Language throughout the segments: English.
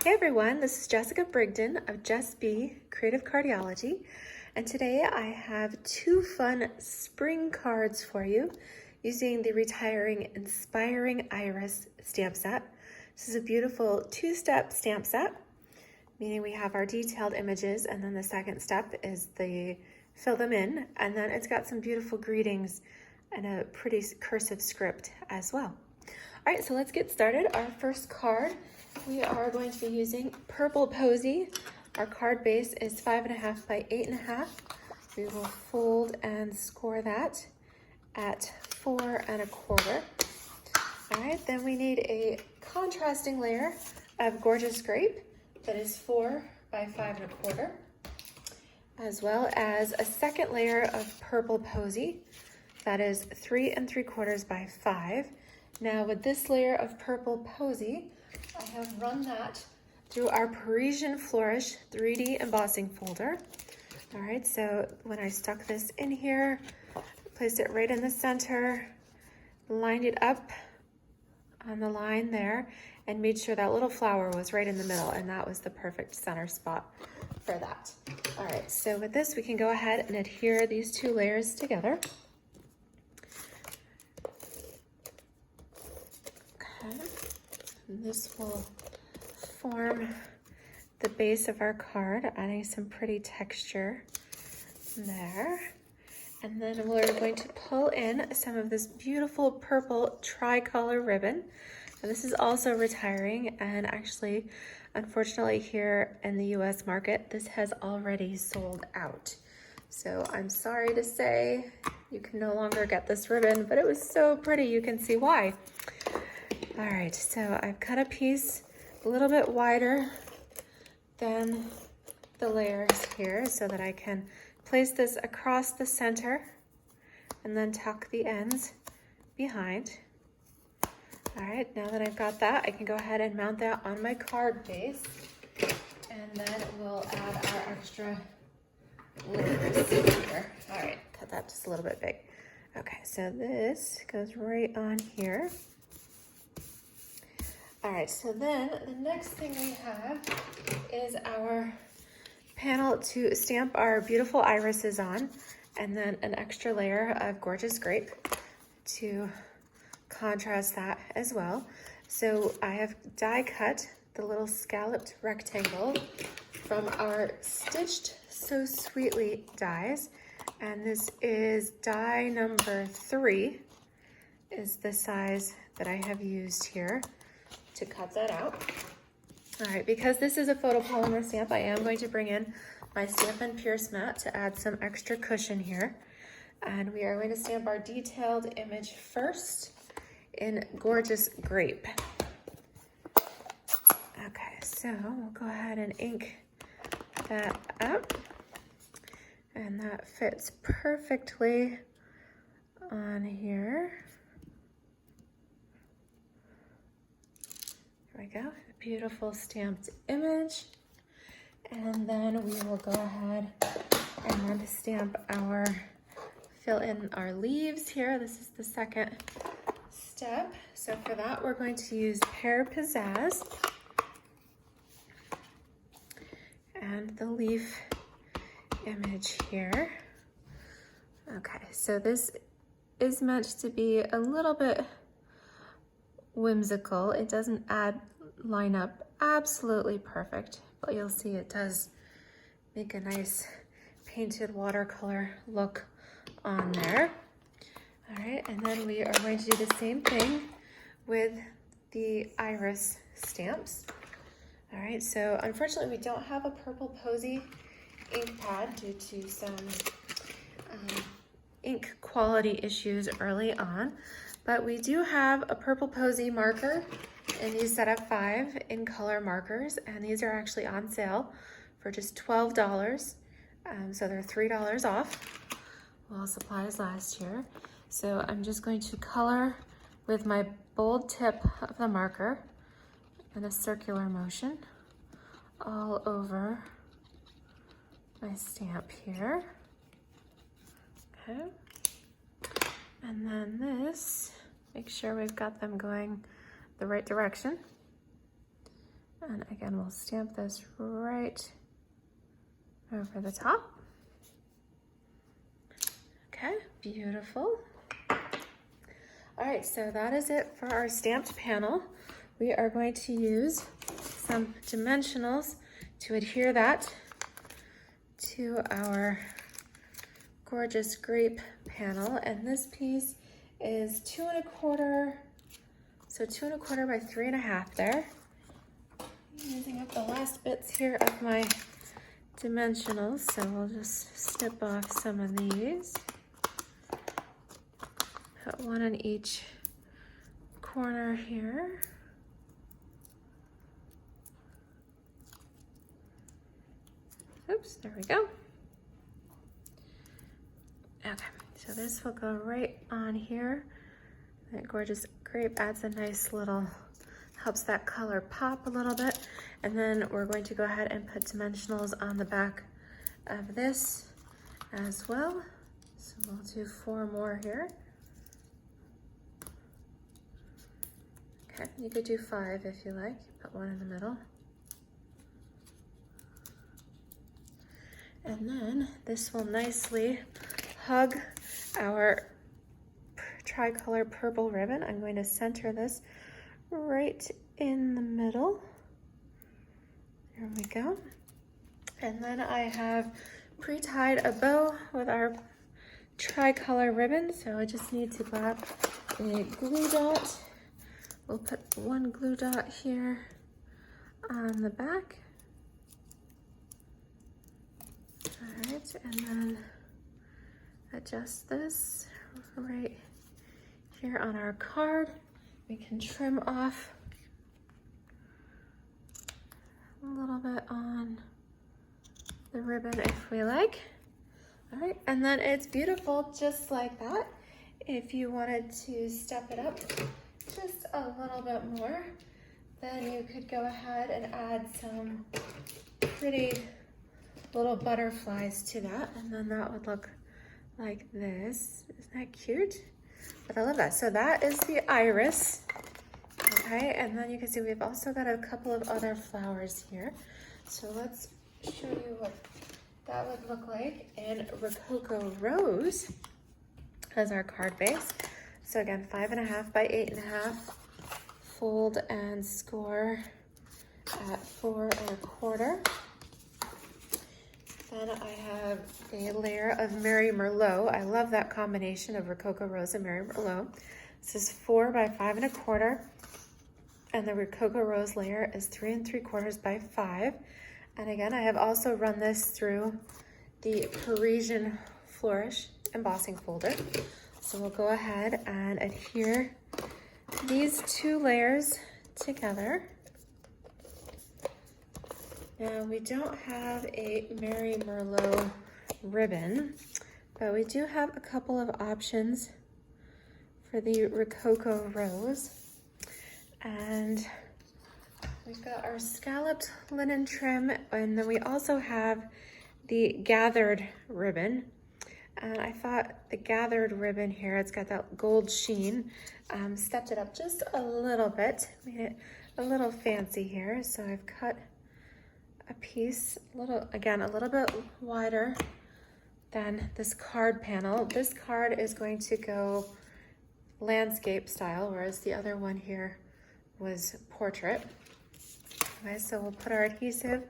Hey everyone, this is Jessica Brigden of Just Be Creative Cardiology, and today I have two fun spring cards for you using the Retiring Inspiring Iris stamp set. This is a beautiful two-step stamp set, meaning we have our detailed images, and then the second step is the fill them in, and then it's got some beautiful greetings and a pretty cursive script as well. All right, so let's get started. Our first card, we are going to be using Purple Posy. Our card base is 5.5 by 8.5. We will fold and score that at 4.25. All right, then we need a contrasting layer of Gorgeous Grape that is 4 by 5.25, as well as a second layer of Purple Posy that is 3.75 by 5. Now with this layer of Purple Posy, I have run that through our Parisian Flourish 3D embossing folder. All right, so when I stuck this in here, placed it right in the center, lined it up on the line there, and made sure that little flower was right in the middle, and that was the perfect center spot for that. All right, so with this, we can go ahead and adhere these two layers together. Okay, and this will form the base of our card, adding some pretty texture there. And then we're going to pull in some of this beautiful purple tricolor ribbon. And this is also retiring, and actually, unfortunately here in the US market, this has already sold out. So I'm sorry to say you can no longer get this ribbon, but it was so pretty, you can see why. All right, so I've cut a piece a little bit wider than the layers here so that I can place this across the center and then tuck the ends behind. All right, now that I've got that, I can go ahead and mount that on my card base, and then we'll add our extra layers here. All right, cut that just a little bit big. Okay, so this goes right on here. All right, so then the next thing we have is our panel to stamp our beautiful irises on, and then an extra layer of Gorgeous Grape to contrast that as well. So I have die cut the little scalloped rectangle from our Stitched So Sweetly dies, and this is die number 3 is the size that I have used here to cut that out. All right, because this is a photopolymer stamp, I am going to bring in my Stampin' Pierce mat to add some extra cushion here. And we are going to stamp our detailed image first in Gorgeous Grape. Okay, so we'll go ahead and ink that up. And that fits perfectly on here. There we go, a beautiful stamped image. And then we will go ahead and stamp fill in our leaves here. This is the second step. So for that, we're going to use Pear Pizzazz and the leaf image here. Okay, so this is meant to be a little bit whimsical. It doesn't line up absolutely perfect, but you'll see it does make a nice painted watercolor look on there. All right, and then we are going to do the same thing with the iris stamps. All right, so unfortunately we don't have a Purple Posy ink pad due to some ink quality issues early on, but we do have a Purple Posy marker in these set of 5 in color markers, and these are actually on sale for just $12. So they're $3 off while supplies last here. So I'm just going to color with my bold tip of the marker in a circular motion all over my stamp here. Okay. And then this, make sure we've got them going the right direction. And again, we'll stamp this right over the top. Okay, beautiful. All right, so that is it for our stamped panel. We are going to use some dimensionals to adhere that to our gorgeous grape panel. And this piece is 2 1/4, so 2 1/4 by 3 1/2 there. Using up the last bits here of my dimensionals, so we'll just snip off some of these. Put one on each corner here. Oops, there we go. Okay, so this will go right on here. That gorgeous grape adds a nice little, helps that color pop a little bit. And then we're going to go ahead and put dimensionals on the back of this as well. So we'll do 4 more here. Okay, you could do 5 if you like. Put one in the middle. And then this will nicely hug our tricolor purple ribbon. I'm going to center this right in the middle. There we go. And then I have pre-tied a bow with our tricolor ribbon. So I just need to grab a glue dot. We'll put one glue dot here on the back. All right, and then adjust this right here on our card. We can trim off a little bit on the ribbon if we like. All right, and then it's beautiful just like that. If you wanted to step it up just a little bit more, then you could go ahead and add some pretty little butterflies to that, and then that would look like this. Isn't that cute? But I love that. So that is the iris. Okay, and then you can see we've also got a couple of other flowers here. So let's show you what that would look like in Rococo Rose as our card base. So again, 5 1/2 by 8 1/2, fold and score at 4 1/4. Then I have a layer of Mary Merlot. I love that combination of Rococo Rose and Mary Merlot. This is 4 by 5 1/4, and the Rococo Rose layer is 3 3/4 by 5. And again, I have also run this through the Parisian Flourish embossing folder. So we'll go ahead and adhere these 2 layers together. Now we don't have a Mary Merlot ribbon, but we do have a couple of options for the Rococo Rose. And we've got our scalloped linen trim, and then we also have the gathered ribbon. And I thought the gathered ribbon here, it's got that gold sheen, stepped it up just a little bit, made it a little fancy here. So I've cut a piece, a little bit wider than this card panel. This card is going to go landscape style, whereas the other one here was portrait. Okay, so we'll put our adhesive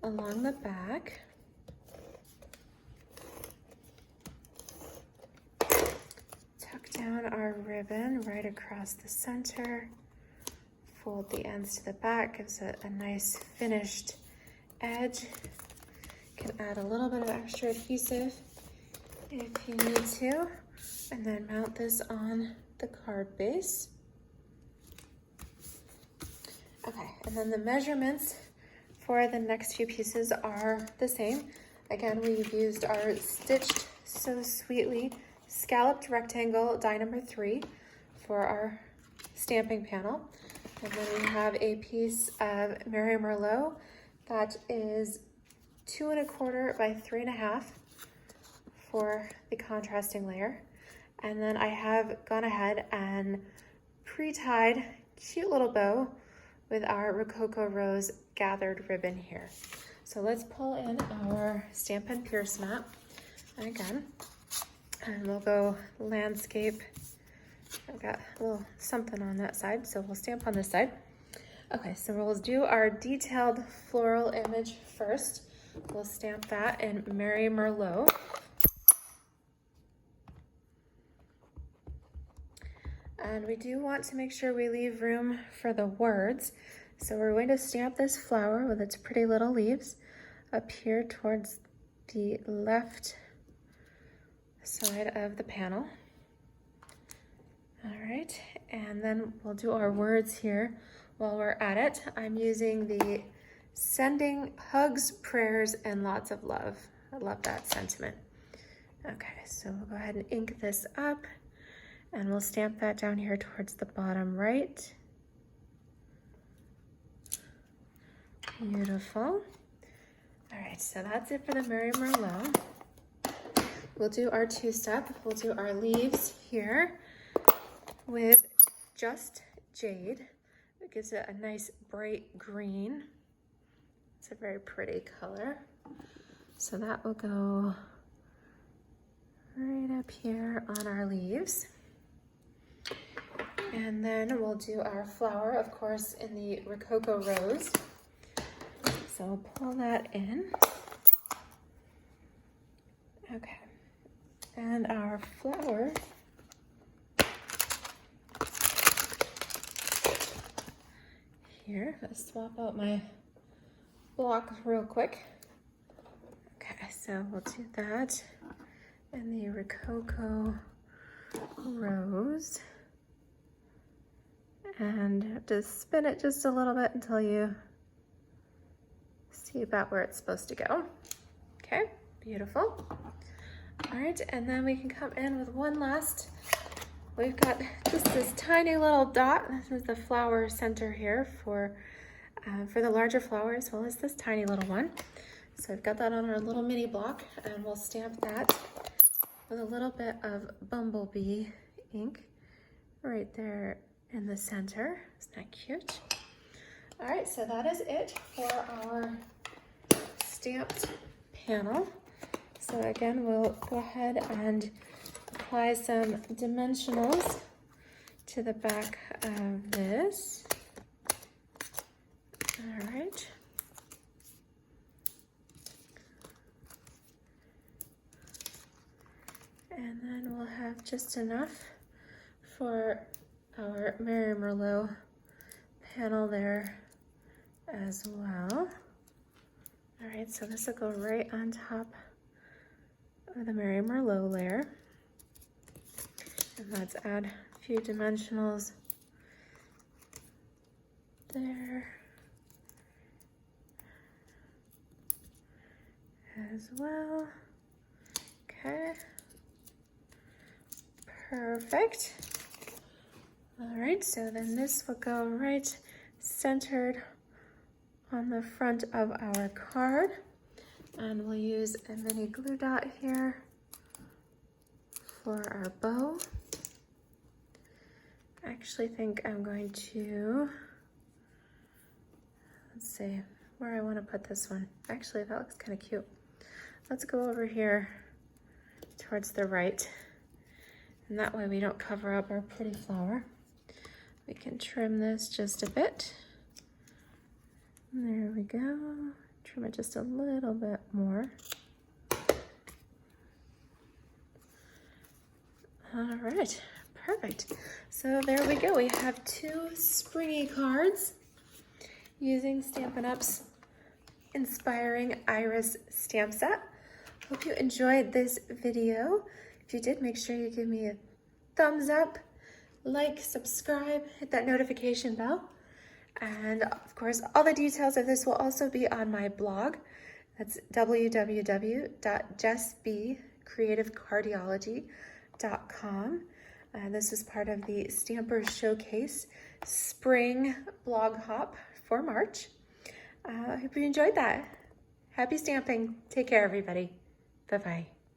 along the back. Tuck down our ribbon right across the center. Fold the ends to the back, gives it a nice finished edge. Can add a little bit of extra adhesive if you need to, and then mount this on the card base. Okay, and then the measurements for the next few pieces are the same. Again, we've used our Stitched So Sweetly scalloped rectangle die number 3 for our stamping panel. And then we have a piece of Mary Merlot that is 2 1/4 by 3 1/2 for the contrasting layer. And then I have gone ahead and pre-tied cute little bow with our Rococo Rose gathered ribbon here. So let's pull in our Stampin' Pierce mat again, and we'll go landscape. I've got a little something on that side, so we'll stamp on this side. Okay, so we'll do our detailed floral image first. We'll stamp that in Mary Merlot. And we do want to make sure we leave room for the words. So we're going to stamp this flower with its pretty little leaves up here towards the left side of the panel. All right, and then we'll do our words here while we're at it. I'm using the sending hugs, prayers, and lots of love. I love that sentiment. Okay, so we'll go ahead and ink this up, and we'll stamp that down here towards the bottom right. Beautiful. All right, so that's it for the Mary Merlot. We'll do our two-step. We'll do our leaves here with just jade. It gives it a nice bright green. It's a very pretty color. So that will go right up here on our leaves. And then we'll do our flower, of course, in the Rococo Rose. So we'll pull that in. Okay. And our flower here. Let's swap out my block real quick. Okay, so we'll do that in the Rococo Rose. And just spin it just a little bit until you see about where it's supposed to go. Okay, beautiful. All right, and then we can come in with one last. We've got just this tiny little dot. This is the flower center here for the larger flower, as well as this tiny little one. So I've got that on our little mini block, and we'll stamp that with a little bit of bumblebee ink right there in the center. Isn't that cute? All right, so that is it for our stamped panel. So again, we'll go ahead and apply some dimensionals to the back of this. All right. And then we'll have just enough for our Mary Merlot panel there as well. All right, so this will go right on top of the Mary Merlot layer. And let's add a few dimensionals there as well. Okay, perfect. All right, so then this will go right centered on the front of our card. And we'll use a mini glue dot here for our bow. I actually think I'm going to, let's see where I want to put this one. Actually, that looks kind of cute. Let's go over here towards the right. And that way we don't cover up our pretty flower. We can trim this just a bit. There we go. Trim it just a little bit more. All right, perfect. So there we go. We have two springy cards using Stampin' Up's Inspiring Iris stamp set. Hope you enjoyed this video. If you did, make sure you give me a thumbs up, like, subscribe, hit that notification bell. And of course, all the details of this will also be on my blog. That's www.jessbcreativecardiology.com. This is part of the Stampers Showcase Spring blog hop for March. I hope you enjoyed that. Happy stamping. Take care, everybody. Bye-bye.